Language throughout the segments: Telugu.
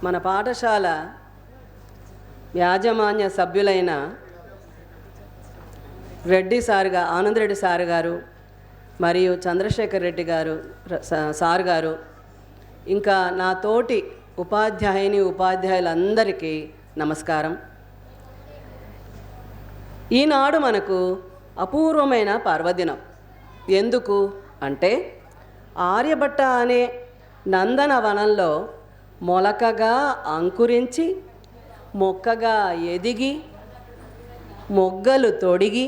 మన పాఠశాల యాజమాన్య సభ్యులైన ఆనంద్ రెడ్డి సార్ గారు మరియు చంద్రశేఖర్ రెడ్డి గారు సార్ గారు, ఇంకా నా తోటి ఉపాధ్యాయులందరికీ నమస్కారం. ఈనాడు మనకు అపూర్వమైన పర్వదినం. ఎందుకు అంటే ఆర్యభట్ట అనే నందనవనంలో మొలకగా అంకురించి, మొక్కగా ఎదిగి, మొగ్గలు తొడిగి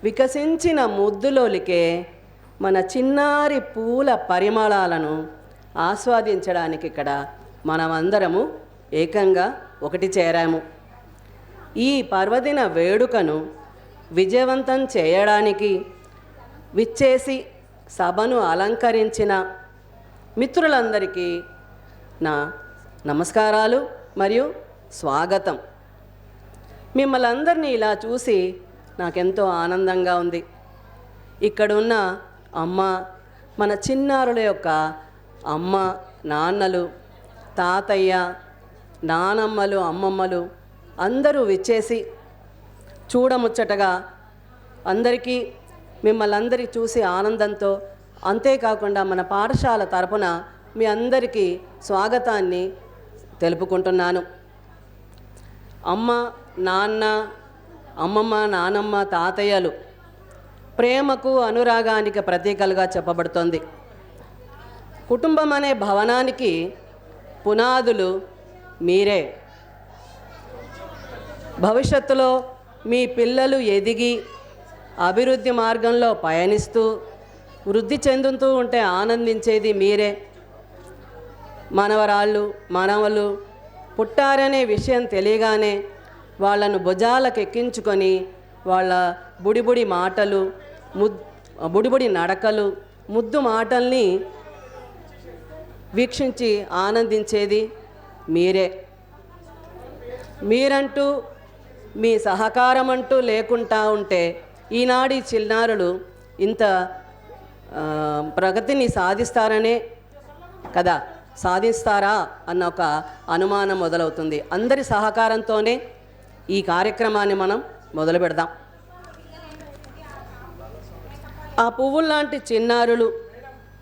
వికసించిన ముద్దులోలికే మన చిన్నారి పూల పరిమళాలను ఆస్వాదించడానికి ఇక్కడ మనమందరము ఏకంగా ఒకటి చేరాము. ఈ పర్వదిన వేడుకను విజయవంతం చేయడానికి విచ్చేసి సభను అలంకరించిన మిత్రులందరికీ నా నమస్కారాలు మరియు స్వాగతం. మిమ్మల్ని అందరినీ ఇలా చూసి నాకెంతో ఆనందంగా ఉంది. ఇక్కడున్న అమ్మ, మన చిన్నారుల యొక్క అమ్మ, నాన్నలు, తాతయ్య, నానమ్మలు, అమ్మమ్మలు అందరూ విచ్చేసి చూడముచ్చటగా అందరికీ మిమ్మల్ని అందరికీ చూసి ఆనందంతో, అంతేకాకుండా మన పాఠశాల తరపున మీ అందరికీ స్వాగతాన్ని తెలుపుకుంటున్నాను. అమ్మ, నాన్న, అమ్మమ్మ, నానమ్మ, తాతయ్యలు ప్రేమకు, అనురాగానికి ప్రతీకలుగా చెప్పబడుతోంది. కుటుంబం అనే భవనానికి పునాదులు మీరే. భవిష్యత్తులో మీ పిల్లలు ఎదిగి అభివృద్ధి మార్గంలో పయనిస్తూ వృద్ధి చెందుతూ ఉంటే ఆనందించేది మీరే. మనవరాళ్ళు, మనవలు పుట్టారనే విషయం తెలియగానే వాళ్ళను భుజాలకు ఎక్కించుకొని వాళ్ళ బుడిబుడి మాటలు, బుడిబుడి నడకలు, ముద్దు మాటల్ని వీక్షించి ఆనందించేది మీరే. మీరంటూ మీ సహకారం అంటూ లేకుండా ఉంటే ఈనాటి చిన్నారులు ఇంత ప్రగతిని సాధిస్తారా అన్న ఒక అనుమానం మొదలవుతుంది. అందరి సహకారంతోనే ఈ కార్యక్రమాన్ని మనం మొదలు పెడదాం. ఆ పువ్వుల్లాంటి చిన్నారులు,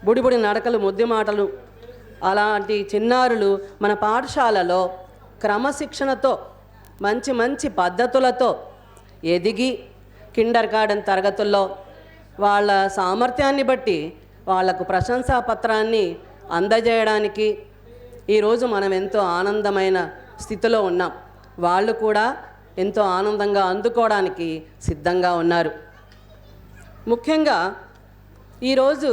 బుడిబుడి నడకలు, ముద్దు మాటలు, అలాంటి చిన్నారులు మన పాఠశాలలో క్రమశిక్షణతో, మంచి మంచి పద్ధతులతో ఎదిగి కిండర్ గార్డెన్ తరగతుల్లో వాళ్ళ సామర్థ్యాన్ని బట్టి వాళ్లకు ప్రశంసా పత్రాన్ని అందజేయడానికి ఈరోజు మనం ఎంతో ఆనందమైన స్థితిలో ఉన్నాం. వాళ్ళు కూడా ఎంతో ఆనందంగా అందుకోవడానికి సిద్ధంగా ఉన్నారు. ముఖ్యంగా ఈరోజు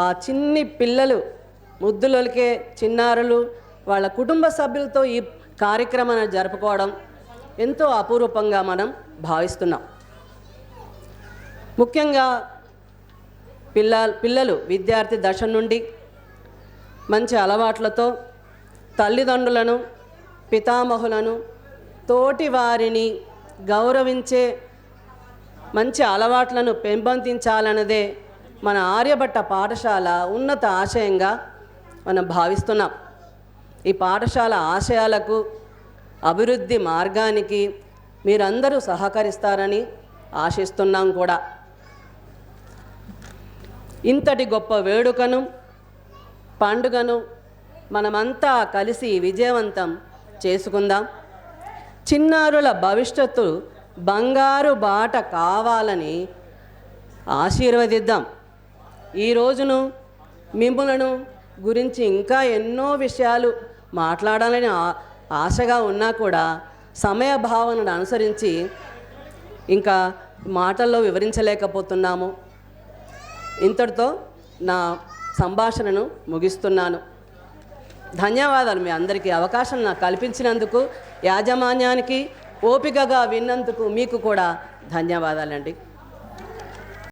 ఆ చిన్ని పిల్లలు, ముద్దులకే చిన్నారులు వాళ్ళ కుటుంబ సభ్యులతో ఈ కార్యక్రమాన్ని జరుపుకోవడం ఎంతో అపూర్వంగా మనం భావిస్తున్నాం. ముఖ్యంగా పిల్లలు విద్యార్థి దశ నుండి మంచి అలవాట్లతో తల్లిదండ్రులను, పితామహులను, తోటి వారిని గౌరవించే మంచి అలవాట్లను పెంపొందించాలన్నదే మన ఆర్యభట్ట పాఠశాల ఉన్నత ఆశయంగా మనం భావిస్తున్నాం. ఈ పాఠశాల ఆశయాలకు, అభివృద్ధి మార్గానికి మీరందరూ సహకరిస్తారని ఆశిస్తున్నాం కూడా. ఇంతటి గొప్ప వేడుకను, పండుగను మనమంతా కలిసి విజయవంతం చేసుకుందాం. చిన్నారుల భవిష్యత్తు బంగారు బాట కావాలని ఆశీర్వదిద్దాం. ఈ రోజును మిమ్ములను గురించి ఇంకా ఎన్నో విషయాలు మాట్లాడాలని ఆశగా ఉన్నా కూడా సమయ భావనను అనుసరించి ఇంకా మాటల్లో వివరించలేకపోతున్నాము. ఇంతటితో నా సంభాషణను ముగిస్తున్నాను. ధన్యవాదాలు. మీ అందరికీ అవకాశం నాకు కల్పించినందుకు, యాజమాన్యానికి ఓపికగా విన్నందుకు మీకు కూడా ధన్యవాదాలండి.